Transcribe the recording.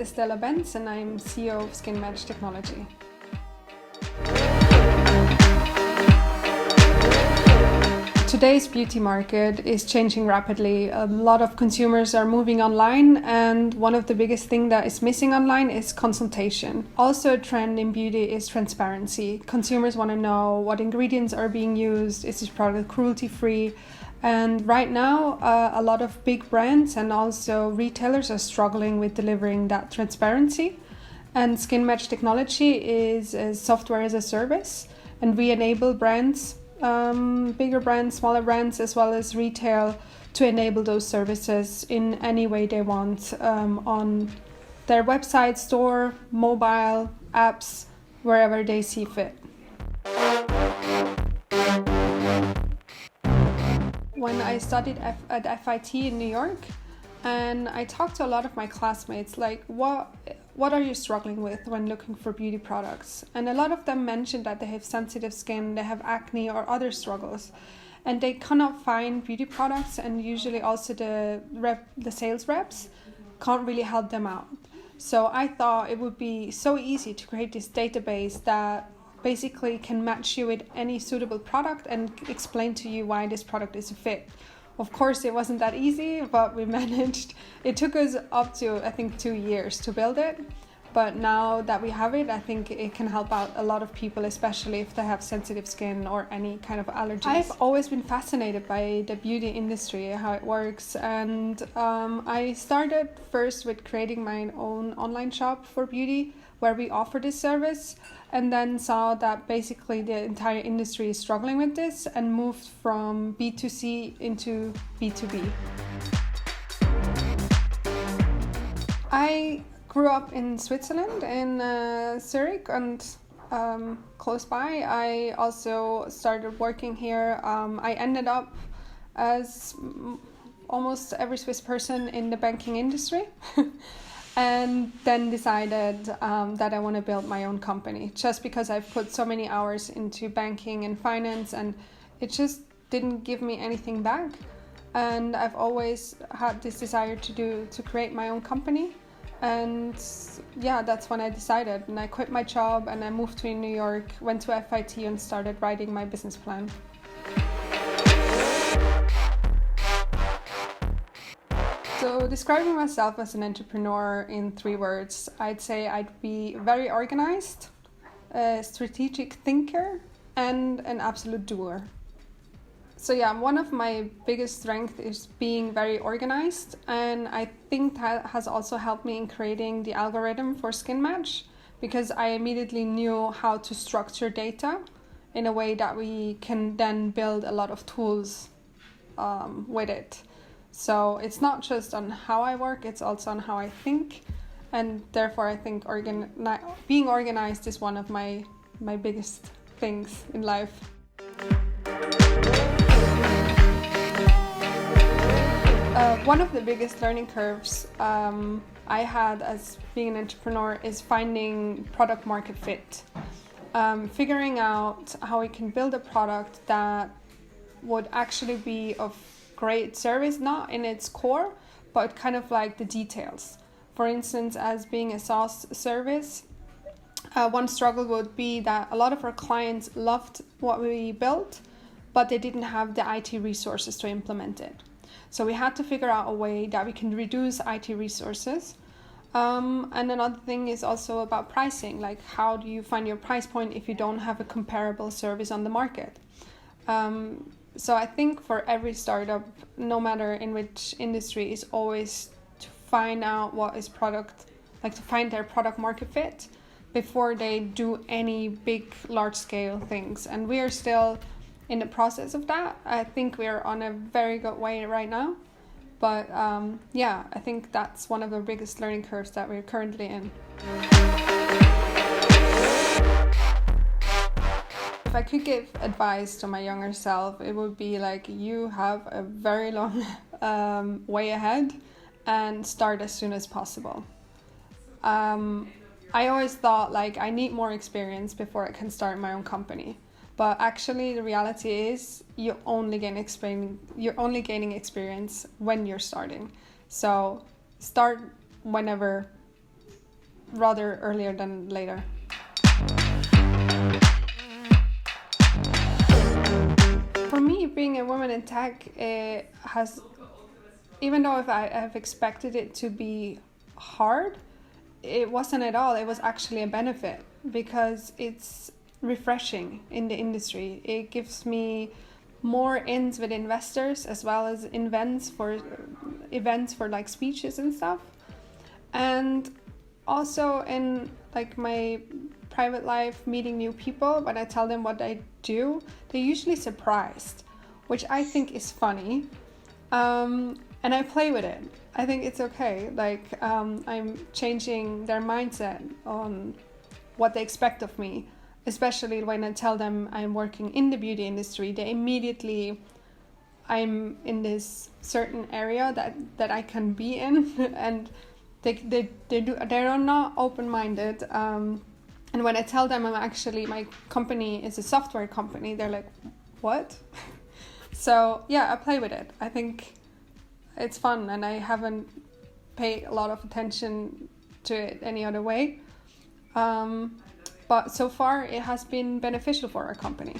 Estella Benz and I'm CEO of Skin Match Technology. Today's beauty market is changing rapidly. A lot of consumers are moving online, and one of the biggest things that is missing online is consultation. Also, a trend in beauty is transparency. Consumers want to know what ingredients are being used, is this product cruelty-free? And right now, a lot of big brands and also retailers are struggling with delivering that transparency. And Skin Match Technology is a software as a service, and we enable brands, bigger brands, smaller brands, as well as retail, to enable those services in any way they want, on their website, store, mobile, apps, wherever they see fit. When I studied at FIT in New York, and I talked to a lot of my classmates, like, what are you struggling with when looking for beauty products? And a lot of them mentioned that they have sensitive skin, they have acne or other struggles, and they cannot find beauty products, and usually also the sales reps can't really help them out. So I thought it would be so easy to create this database that basically can match you with any suitable product and explain to you why this product is a fit. Of course, it wasn't that easy, but we managed. It took us up to, I think, 2 years to build it. But now that we have it, I think it can help out a lot of people, especially if they have sensitive skin or any kind of allergies. I've always been fascinated by the beauty industry, how it works. And I started first with creating my own online shop for beauty, where we offer this service, and then saw that basically the entire industry is struggling with this and moved from B2C into B2B. I grew up in Switzerland, in Zurich, and close by. I also started working here. I ended up, as almost every Swiss person, in the banking industry. And then decided that I want to build my own company, just because I've put so many hours into banking and finance, and it just didn't give me anything back. And I've always had this desire to create my own company. And yeah, that's when I decided. And I quit my job and I moved to New York, went to FIT and started writing my business plan. So describing myself as an entrepreneur in 3 words, I'd say I'd be very organized, a strategic thinker, and an absolute doer. So yeah, one of my biggest strengths is being very organized, and I think that has also helped me in creating the algorithm for Skin Match, because I immediately knew how to structure data in a way that we can then build a lot of tools with it. So it's not just on how I work, it's also on how I think. And therefore, I think being organized is one of my biggest things in life. One of the biggest learning curves I had as being an entrepreneur is finding product market fit. Figuring out how we can build a product that would actually be of great service, not in its core, but kind of like the details. For instance, as being a SaaS service, one struggle would be that a lot of our clients loved what we built, but they didn't have the IT resources to implement it. So we had to figure out a way that we can reduce IT resources. And another thing is also about pricing, like how do you find your price point if you don't have a comparable service on the market? So I think for every startup, no matter in which industry, is always to find out what is to find their product market fit before they do any big, large scale things. And we are still in the process of that. I think we're on a very good way right now. But yeah, I think that's one of the biggest learning curves that we're currently in. If I could give advice to my younger self, it would be like, you have a very long way ahead and start as soon as possible. I always thought like I need more experience before I can start my own company. But actually the reality is you're only gaining experience when you're starting. So start whenever rather earlier than later. For me, being a woman in tech has, even though if I have expected it to be hard, it wasn't at all. It was actually a benefit because it's refreshing in the industry. It gives me more ins with investors as well as events for like speeches and stuff. And also in like my private life, meeting new people, when I tell them what I do, they're usually surprised, which I think is funny. And I play with it. I think it's okay. Like I'm changing their mindset on what they expect of me, especially when I tell them I'm working in the beauty industry. They immediately, I'm in this certain area that I can be in, and they're not open-minded. And when I tell them my company is a software company, they're like, what? So yeah, I play with it. I think it's fun, and I haven't paid a lot of attention to it any other way. But so far it has been beneficial for our company.